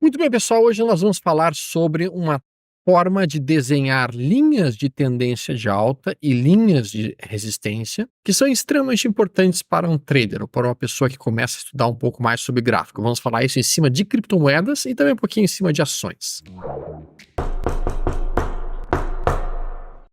Muito bem, pessoal. Hoje nós vamos falar sobre uma forma de desenhar linhas de tendência de alta e linhas de resistência, que são extremamente importantes para um trader ou para uma pessoa que começa a estudar um pouco mais sobre gráfico. Vamos falar isso em cima de criptomoedas e também um pouquinho em cima de ações.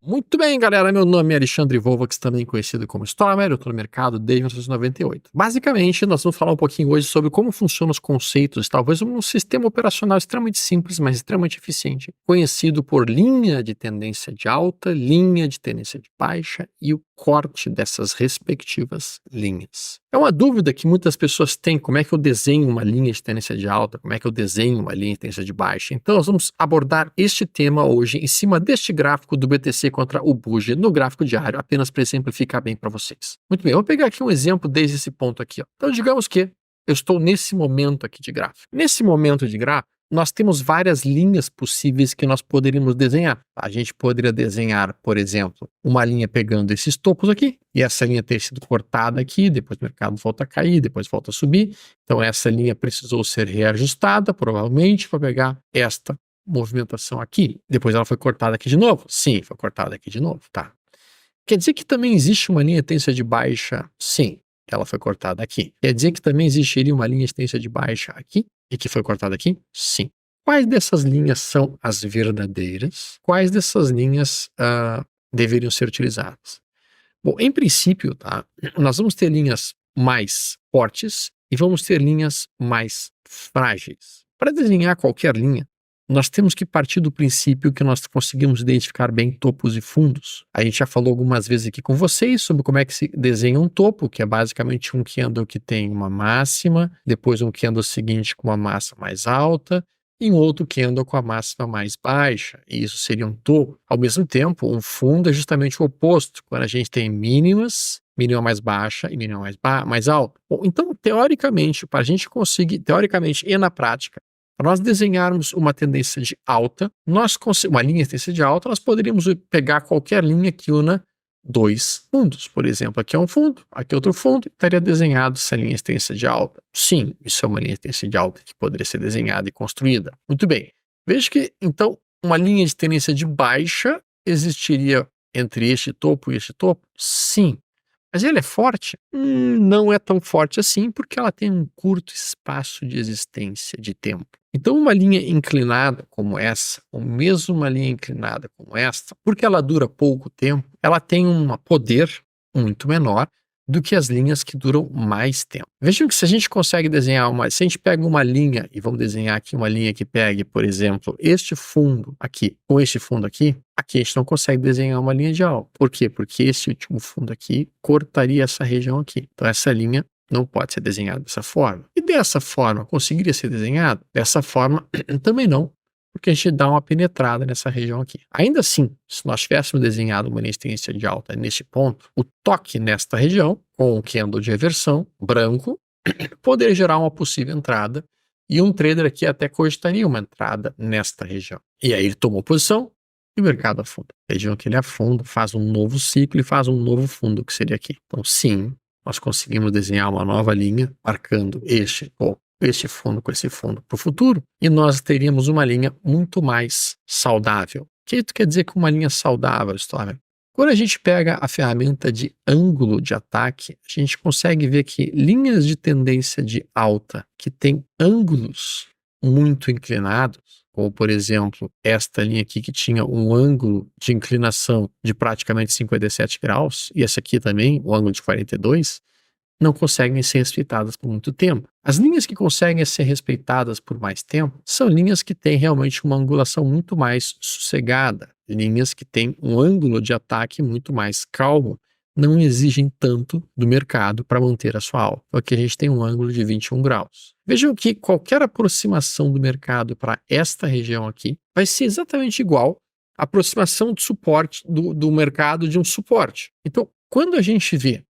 Muito bem, galera. Meu nome é Alexandre Volvax, também conhecido como Stormer. Eu estou no mercado desde 1998. Basicamente, nós vamos falar um pouquinho hoje sobre como funcionam os conceitos, talvez um sistema operacional extremamente simples, mas extremamente eficiente, conhecido por linha de tendência de alta, linha de tendência de baixa e o corte dessas respectivas linhas. É uma dúvida que muitas pessoas têm: como é que eu desenho uma linha de tendência de alta, como é que eu desenho uma linha de tendência de baixa. Então nós vamos abordar este tema hoje em cima deste gráfico do BTC contra o Buge no gráfico diário, apenas para exemplificar bem para vocês. Muito bem, eu vou pegar aqui um exemplo desde esse ponto aqui. Então digamos que eu estou nesse momento aqui de gráfico. Nesse momento de gráfico, nós temos várias linhas possíveis que nós poderíamos desenhar. A gente poderia desenhar, por exemplo, uma linha pegando esses topos aqui, e essa linha ter sido cortada aqui, depois o mercado volta a cair, depois volta a subir. Então essa linha precisou ser reajustada, provavelmente, para pegar esta movimentação aqui. Depois ela foi cortada aqui de novo? Sim, foi cortada aqui de novo, tá. Quer dizer que também existe uma linha de tendência de baixa? Sim, ela foi cortada aqui. Quer dizer que também existiria uma linha de tendência de baixa aqui e que foi cortada aqui? Sim. Quais dessas linhas são as verdadeiras? Quais dessas linhas deveriam ser utilizadas? Bom, em princípio, tá, nós vamos ter linhas mais fortes e vamos ter linhas mais frágeis. Para desenhar qualquer linha, nós temos que partir do princípio que nós conseguimos identificar bem topos e fundos. A gente já falou algumas vezes aqui com vocês sobre como é que se desenha um topo, que é basicamente um candle que tem uma máxima, depois um candle seguinte com uma massa mais alta, e um outro candle com a máxima mais baixa, e isso seria um topo. Ao mesmo tempo, um fundo é justamente o oposto, quando a gente tem mínimas, mínima mais baixa e mínima mais alta. Bom, então, teoricamente, para a gente conseguir, teoricamente e na prática, para nós desenharmos uma tendência de alta, uma linha de tendência de alta, nós poderíamos pegar qualquer linha que una dois fundos. Por exemplo, aqui é um fundo, aqui é outro fundo, e estaria desenhado essa linha de tendência de alta. Sim, isso é uma linha de tendência de alta que poderia ser desenhada e construída. Muito bem. Veja que, então, uma linha de tendência de baixa existiria entre este topo e este topo? Sim. Mas ele é forte? Não é tão forte assim, porque ela tem um curto espaço de existência de tempo. Então, uma linha inclinada como essa, ou mesmo uma linha inclinada como esta, porque ela dura pouco tempo, ela tem um poder muito menor do que as linhas que duram mais tempo. Vejam que se a gente consegue desenhar se a gente pega uma linha, e vamos desenhar aqui uma linha que pegue, por exemplo, este fundo aqui, com este fundo aqui a gente não consegue desenhar uma linha de alta. Por quê? Porque esse último fundo aqui cortaria essa região aqui. Então essa linha não pode ser desenhada dessa forma. E dessa forma, conseguiria ser desenhada? Dessa forma, também não, porque a gente dá uma penetrada nessa região aqui. Ainda assim, se nós tivéssemos desenhado uma linha de tendência de alta neste ponto, o toque nesta região, com o candle de reversão branco, poderia gerar uma possível entrada, e um trader aqui até cogitaria uma entrada nesta região. E aí ele tomou posição, e o mercado afunda. Vejam que ele afunda, faz um novo ciclo e faz um novo fundo, que seria aqui. Então, sim, nós conseguimos desenhar uma nova linha, marcando este fundo com esse fundo para o futuro, e nós teríamos uma linha muito mais saudável. O que quer dizer que uma linha saudável, Stormer? Quando a gente pega a ferramenta de ângulo de ataque, a gente consegue ver que linhas de tendência de alta que têm ângulos muito inclinados, como por exemplo esta linha aqui que tinha um ângulo de inclinação de praticamente 57 graus, e essa aqui também, o ângulo de 42, não conseguem ser respeitadas por muito tempo. As linhas que conseguem ser respeitadas por mais tempo são linhas que têm realmente uma angulação muito mais sossegada, linhas que têm um ângulo de ataque muito mais calmo, não exigem tanto do mercado para manter a sua alta. Aqui a gente tem um ângulo de 21 graus. Vejam que qualquer aproximação do mercado para esta região aqui vai ser exatamente igual à aproximação de suporte do mercado de um suporte. Então, quando a gente vê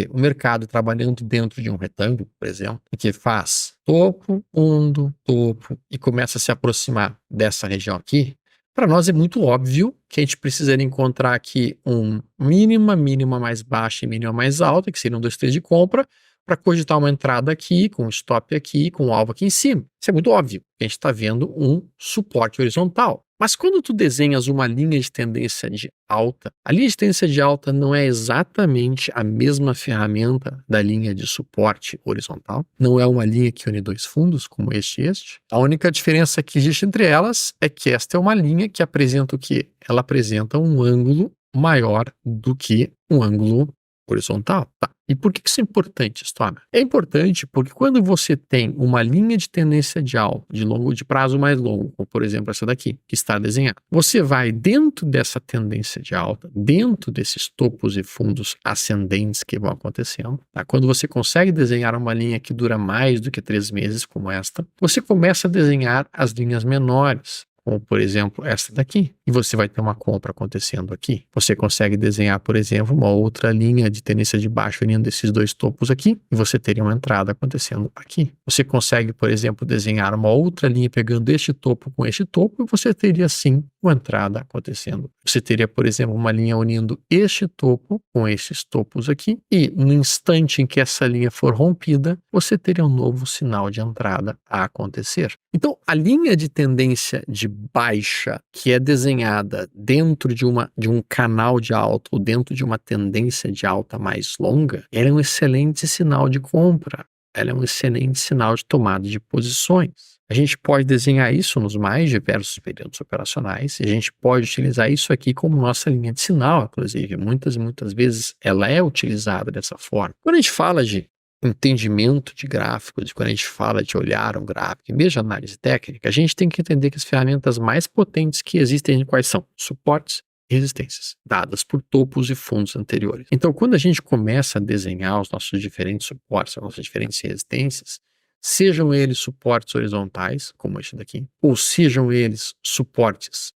o mercado trabalhando dentro de um retângulo, por exemplo, que faz topo, fundo, topo e começa a se aproximar dessa região aqui, para nós é muito óbvio que a gente precisaria encontrar aqui um mínima mais baixa e mínima mais alta, que seriam 2, 3 de compra, para cogitar uma entrada aqui, com um stop aqui, com um alvo aqui em cima. Isso é muito óbvio, a gente está vendo um suporte horizontal. Mas quando tu desenhas uma linha de tendência de alta, a linha de tendência de alta não é exatamente a mesma ferramenta da linha de suporte horizontal. Não é uma linha que une dois fundos, como este e este. A única diferença que existe entre elas é que esta é uma linha que apresenta o quê? Ela apresenta um ângulo maior do que um ângulo horizontal. Tá. E por que isso é importante, Stormer? É importante porque quando você tem uma linha de tendência de alta, de prazo mais longo, como por exemplo essa daqui, que está desenhada, você vai dentro dessa tendência de alta, dentro desses topos e fundos ascendentes que vão acontecendo, tá? Quando você consegue desenhar uma linha que dura mais do que 3 meses, como esta, você começa a desenhar as linhas menores, como por exemplo essa daqui, e você vai ter uma compra acontecendo aqui. Você consegue desenhar, por exemplo, uma outra linha de tendência de baixo unindo desses dois topos aqui, e você teria uma entrada acontecendo aqui. Você consegue, por exemplo, desenhar uma outra linha pegando este topo com este topo, e você teria sim uma entrada acontecendo. Você teria, por exemplo, uma linha unindo este topo com esses topos aqui, e no instante em que essa linha for rompida, você teria um novo sinal de entrada a acontecer. Então, a linha de tendência de baixa, que é desenhada dentro de um canal de alta ou dentro de uma tendência de alta mais longa, ela é um excelente sinal de compra. Ela é um excelente sinal de tomada de posições. A gente pode desenhar isso nos mais diversos períodos operacionais, e a gente pode utilizar isso aqui como nossa linha de sinal, inclusive. Muitas vezes ela é utilizada dessa forma. Quando a gente fala de entendimento de gráficos, quando a gente fala de olhar um gráfico, em vez de análise técnica, a gente tem que entender que as ferramentas mais potentes que existem, quais são? Suportes e resistências, dadas por topos e fundos anteriores. Então, quando a gente começa a desenhar os nossos diferentes suportes, as nossas diferentes resistências, sejam eles suportes horizontais, como este daqui, ou sejam eles suportes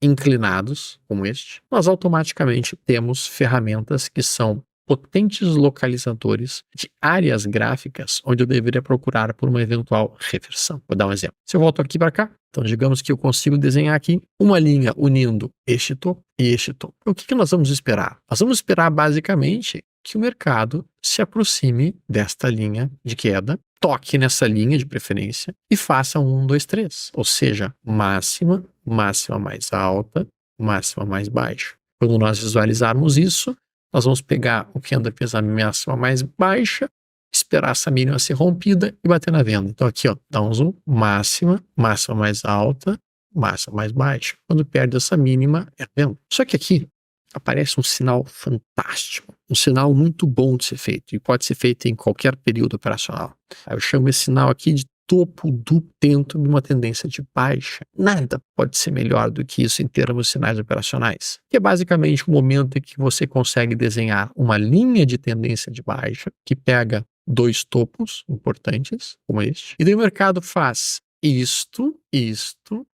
inclinados, como este, nós automaticamente temos ferramentas que são potentes localizadores de áreas gráficas onde eu deveria procurar por uma eventual reversão. Vou dar um exemplo. Se eu volto aqui para cá, então digamos que eu consigo desenhar aqui uma linha unindo este topo e este topo. O que nós vamos esperar? Nós vamos esperar basicamente que o mercado se aproxime desta linha de queda, toque nessa linha de preferência e faça 1, 2, 3. Ou seja, máxima, máxima mais alta, máxima mais baixa. Quando nós visualizarmos isso, nós vamos pegar o candle que fez a máxima mais baixa, esperar essa mínima ser rompida e bater na venda. Então aqui, ó, dá um zoom, máxima, máxima mais alta, máxima mais baixa. Quando perde essa mínima, é venda. Só que aqui aparece um sinal fantástico, um sinal muito bom de ser feito, e pode ser feito em qualquer período operacional. Eu chamo esse sinal aqui de topo dentro de uma tendência de baixa. Nada pode ser melhor do que isso em termos de sinais operacionais, que é basicamente o momento em que você consegue desenhar uma linha de tendência de baixa que pega dois topos importantes, como este, e daí o mercado faz isto,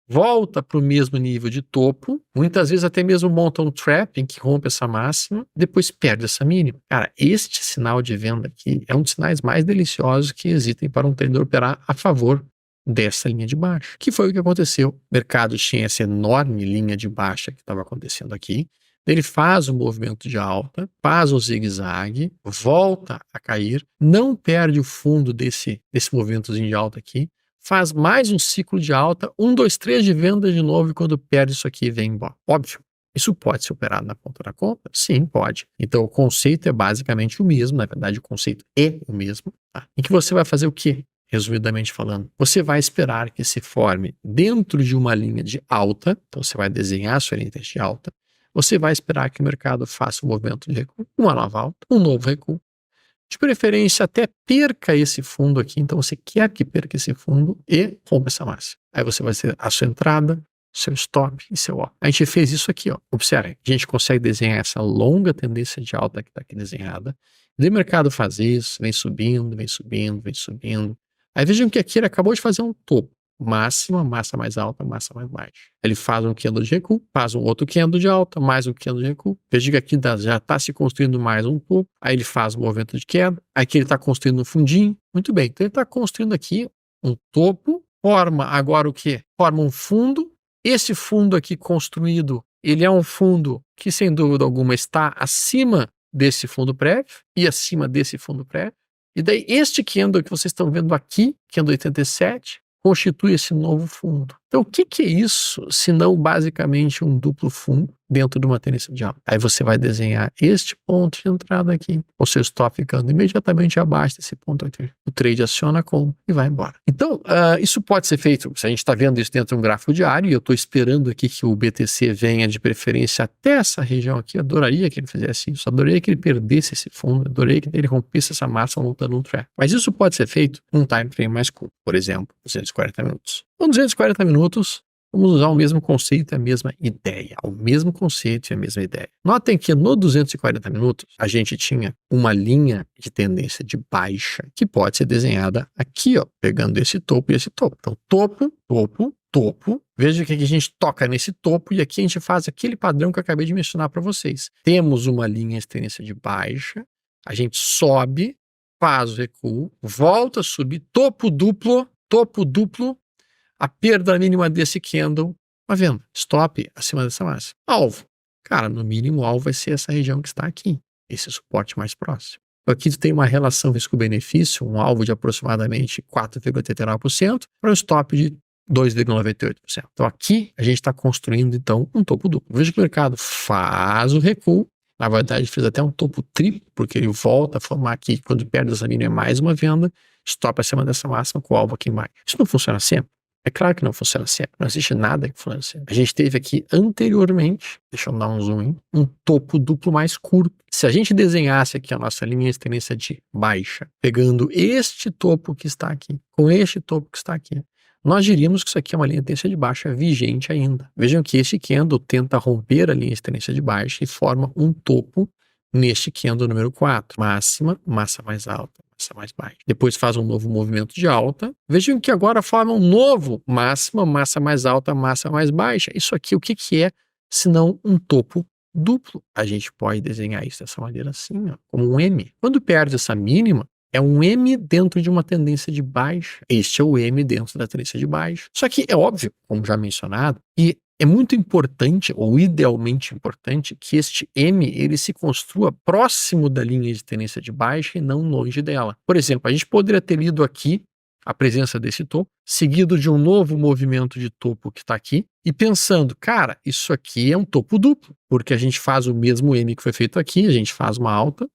volta para o mesmo nível de topo, muitas vezes até mesmo monta um trap em que rompe essa máxima, depois perde essa mínima. Cara, este sinal de venda aqui é um dos sinais mais deliciosos que existem para um trader operar a favor dessa linha de baixa, que foi o que aconteceu. O mercado tinha essa enorme linha de baixa que estava acontecendo aqui, ele faz um movimento de alta, faz um zigue-zague, volta a cair, não perde o fundo desse movimentozinho de alta aqui, faz mais um ciclo de alta, 1, 2, 3 de venda de novo, e quando perde isso aqui vem embora. Óbvio, isso pode ser operado na ponta da compra? Sim, pode. Então o conceito é basicamente o mesmo, na verdade o conceito é o mesmo, tá? Em que você vai fazer o quê? Resumidamente falando, você vai esperar que se forme dentro de uma linha de alta, então você vai desenhar a sua linha de alta, você vai esperar que o mercado faça um movimento de recuo, uma nova alta, um novo recuo, de preferência até perca esse fundo aqui, então você quer que perca esse fundo e rompa essa máxima. Aí você vai ter a sua entrada, seu stop e seu ó. A gente fez isso aqui, ó. Observe, a gente consegue desenhar essa longa tendência de alta que está aqui desenhada. E o mercado faz isso, vem subindo, vem subindo, vem subindo. Aí vejam que aqui ele acabou de fazer um topo. Máxima, massa mais alta, massa mais baixa. Ele faz um candle de recuo, faz um outro candle de alta, mais um candle de recuo. Veja que aqui já está se construindo mais um topo. Aí ele faz um movimento de queda. Aqui ele está construindo um fundinho. Muito bem, então ele está construindo aqui um topo. Forma agora o quê? Forma um fundo. Esse fundo aqui construído, ele é um fundo que sem dúvida alguma está acima desse fundo prévio e acima desse fundo prévio. E daí este candle que vocês estão vendo aqui, candle 87, constitui esse novo fundo. Então, o que é isso, se não basicamente um duplo fundo dentro de uma tendência de alta? Aí você vai desenhar este ponto de entrada aqui, o seu stop ficando imediatamente abaixo desse ponto aqui. O trade aciona como e vai embora. Então, isso pode ser feito, se a gente está vendo isso dentro de um gráfico diário, e eu estou esperando aqui que o BTC venha de preferência até essa região aqui, eu adoraria que ele fizesse isso, adoraria que ele perdesse esse fundo, adoraria que ele rompesse essa massa montando um trap. Mas isso pode ser feito num time frame mais curto, por exemplo, 240 minutos. Com 240 minutos, vamos usar o mesmo conceito e a mesma ideia. O mesmo conceito e a mesma ideia. Notem que no 240 minutos, a gente tinha uma linha de tendência de baixa que pode ser desenhada aqui, ó, pegando esse topo e esse topo. Então, topo, topo, topo. Veja que aqui a gente toca nesse topo e aqui a gente faz aquele padrão que eu acabei de mencionar para vocês. Temos uma linha de tendência de baixa, a gente sobe, faz o recuo, volta a subir, topo duplo, a perda mínima desse candle, uma venda, stop acima dessa massa. Alvo. Cara, no mínimo o alvo vai ser essa região que está aqui, esse suporte mais próximo. Aqui tu tem uma relação risco-benefício, um alvo de aproximadamente 4,89% para um stop de 2,98%. Então aqui a gente está construindo então um topo duplo. Veja que o mercado faz o recuo, na verdade fez até um topo triplo, porque ele volta a formar aqui, quando perde essa mínima é mais uma venda, stop acima dessa máxima com o alvo aqui embaixo. Isso não funciona sempre? É claro que não funciona sempre, não existe nada que funcione sempre. A gente teve aqui anteriormente, deixa eu dar um zoom in, um topo duplo mais curto. Se a gente desenhasse aqui a nossa linha de tendência de baixa, pegando este topo que está aqui, com este topo que está aqui, nós diríamos que isso aqui é uma linha de tendência de baixa vigente ainda. Vejam que este candle tenta romper a linha de tendência de baixa e forma um topo neste candle número 4. Máxima, massa mais alta, massa mais baixa. Depois faz um novo movimento de alta. Vejam que agora forma um novo máxima, massa mais alta, massa mais baixa. Isso aqui, o que é, senão um topo duplo? A gente pode desenhar isso dessa maneira assim, ó, como um M. Quando perde essa mínima, é um M dentro de uma tendência de baixa. Este é o M dentro da tendência de baixa. Só que é óbvio, como já mencionado, que é muito importante, ou idealmente importante, que este M ele se construa próximo da linha de tendência de baixa e não longe dela. Por exemplo, a gente poderia ter lido aqui a presença desse topo, seguido de um novo movimento de topo que está aqui, e pensando, cara, isso aqui é um topo duplo, porque a gente faz o mesmo M que foi feito aqui, a gente faz uma alta,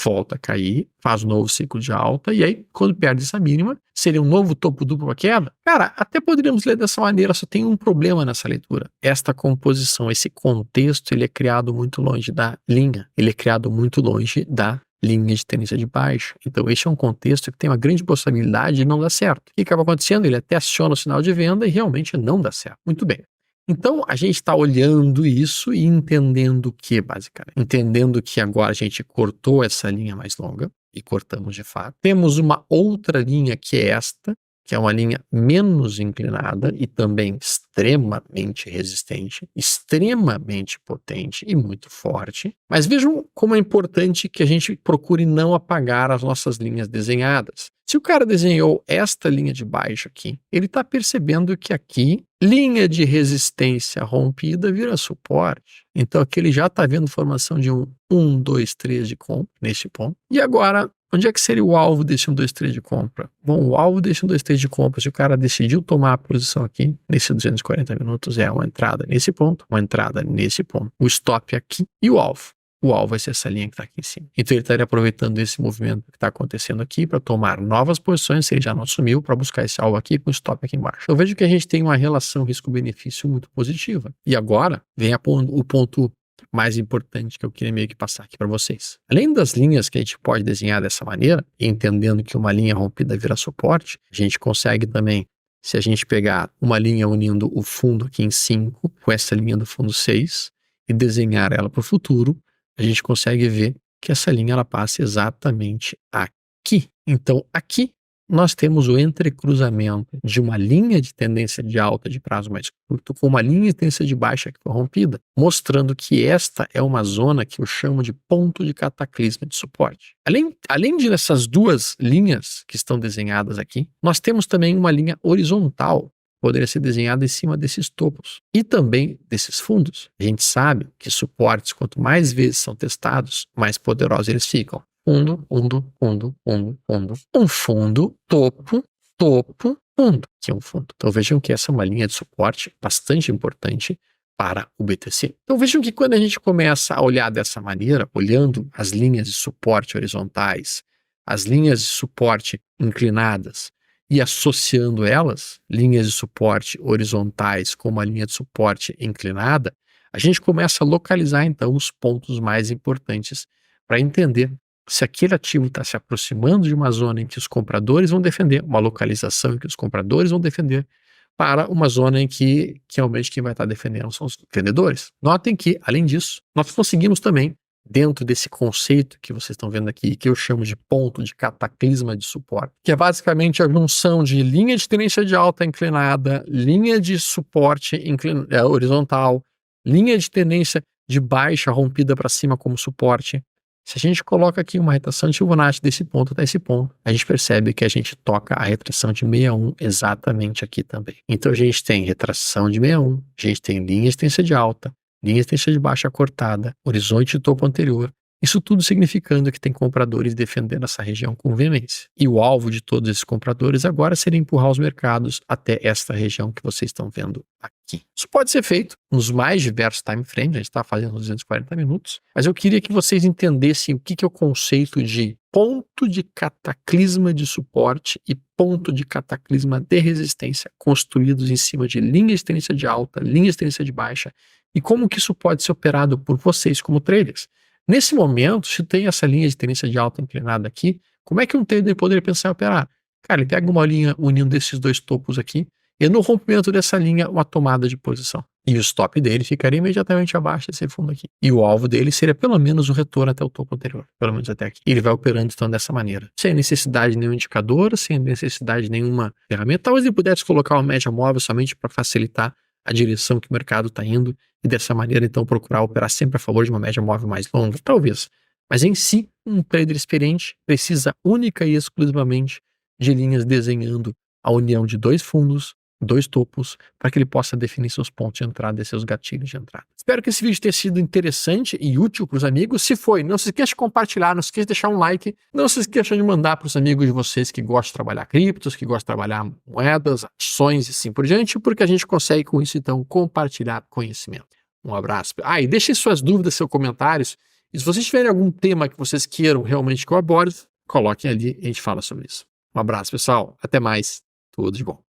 volta a cair, faz um novo ciclo de alta, e aí, quando perde essa mínima, seria um novo topo duplo para queda? Cara, até poderíamos ler dessa maneira, só tem um problema nessa leitura. Esta composição, esse contexto, ele é criado muito longe da linha, ele é criado muito longe da linha de tendência de baixa. Então, este é um contexto que tem uma grande possibilidade de não dar certo. O que acaba acontecendo? Ele até aciona o sinal de venda e realmente não dá certo. Muito bem. Então, a gente está olhando isso e entendendo que, basicamente, entendendo que agora a gente cortou essa linha mais longa, e cortamos de fato. Temos uma outra linha que é esta, que é uma linha menos inclinada e também extremamente resistente, extremamente potente e muito forte. Mas vejam como é importante que a gente procure não apagar as nossas linhas desenhadas. Se o cara desenhou esta linha de baixo aqui, ele está percebendo que aqui, linha de resistência rompida vira suporte. Então aqui ele já está vendo formação de um 1, 2, 3 de compra neste ponto. E agora, onde é que seria o alvo desse 1, 2, 3 de compra? Bom, o alvo desse 1, 2, 3 de compra, se o cara decidiu tomar a posição aqui, nesse 240 minutos, é uma entrada nesse ponto, uma entrada nesse ponto, o stop aqui e o alvo. O alvo vai ser essa linha que está aqui em cima. Então ele estaria aproveitando esse movimento que está acontecendo aqui para tomar novas posições, se ele já não sumiu, para buscar esse alvo aqui com o stop aqui embaixo. Eu vejo que a gente tem uma relação risco-benefício muito positiva. E agora vem o ponto mais importante que eu queria meio que passar aqui para vocês. Além das linhas que a gente pode desenhar dessa maneira, entendendo que uma linha rompida vira suporte, a gente consegue também, se a gente pegar uma linha unindo o fundo aqui em 5 com essa linha do fundo 6 e desenhar ela para o futuro, a gente consegue ver que essa linha ela passa exatamente aqui. Então, aqui nós temos o entrecruzamento de uma linha de tendência de alta de prazo mais curto com uma linha de tendência de baixa que foi rompida, mostrando que esta é uma zona que eu chamo de ponto de cataclisma de suporte. Além de essas duas linhas que estão desenhadas aqui, nós temos também uma linha horizontal poderia ser desenhada em cima desses topos e também desses fundos. A gente sabe que suportes, quanto mais vezes são testados, mais poderosos eles ficam. fundo, fundo, fundo, fundo, fundo, um fundo, topo, topo, fundo, que é um fundo. Então vejam que essa é uma linha de suporte bastante importante para o BTC. Então vejam que quando a gente começa a olhar dessa maneira, olhando as linhas de suporte horizontais, as linhas de suporte inclinadas e associando elas, linhas de suporte horizontais com uma linha de suporte inclinada, a gente começa a localizar então os pontos mais importantes para entender se aquele ativo está se aproximando de uma zona em que os compradores vão defender, uma localização em que os compradores vão defender, para uma zona em que realmente quem vai estar defendendo são os vendedores. Notem que, além disso, nós conseguimos também, dentro desse conceito que vocês estão vendo aqui, que eu chamo de ponto de cataclisma de suporte, que é basicamente a junção de linha de tendência de alta inclinada, linha de suporte horizontal, linha de tendência de baixa rompida para cima como suporte. Se a gente coloca aqui uma retração de Fibonacci desse ponto até esse ponto, a gente percebe que a gente toca a retração de 61 exatamente aqui também. Então a gente tem retração de 61, a gente tem linha de tendência de alta, linha de tendência de baixa cortada, horizonte de topo anterior. Isso tudo significando que tem compradores defendendo essa região com veemência. E o alvo de todos esses compradores agora seria empurrar os mercados até esta região que vocês estão vendo aqui. Isso pode ser feito nos mais diversos time frames, a gente está fazendo 240 minutos, mas eu queria que vocês entendessem o que é o conceito de ponto de cataclisma de suporte e ponto de cataclisma de resistência, construídos em cima de linhas de tendência de alta, linhas de tendência de baixa, e como que isso pode ser operado por vocês como traders. Nesse momento, se tem essa linha de tendência de alta inclinada aqui, como é que um trader poderia pensar em operar? Cara, ele pega uma linha unindo desses dois topos aqui, e no rompimento dessa linha, uma tomada de posição. E o stop dele ficaria imediatamente abaixo desse fundo aqui. E o alvo dele seria pelo menos o retorno até o topo anterior, pelo menos até aqui. E ele vai operando então dessa maneira, sem necessidade de nenhum indicador, sem necessidade de nenhuma ferramenta. Talvez ele pudesse colocar uma média móvel somente para facilitar a direção que o mercado está indo e dessa maneira então procurar operar sempre a favor de uma média móvel mais longa, talvez. Mas em si, um trader experiente precisa única e exclusivamente de linhas desenhando a união de dois fundos, dois topos, para que ele possa definir seus pontos de entrada e seus gatilhos de entrada. Espero que esse vídeo tenha sido interessante e útil para os amigos. Se foi, não se esqueça de compartilhar, não se esqueça de deixar um like, não se esqueça de mandar para os amigos de vocês que gostam de trabalhar criptos, que gostam de trabalhar moedas, ações e assim por diante, porque a gente consegue com isso então compartilhar conhecimento. Um abraço. E deixem suas dúvidas, seus comentários. E se vocês tiverem algum tema que vocês queiram realmente que eu aborde, coloquem ali e a gente fala sobre isso. Um abraço, pessoal. Até mais. Tudo de bom.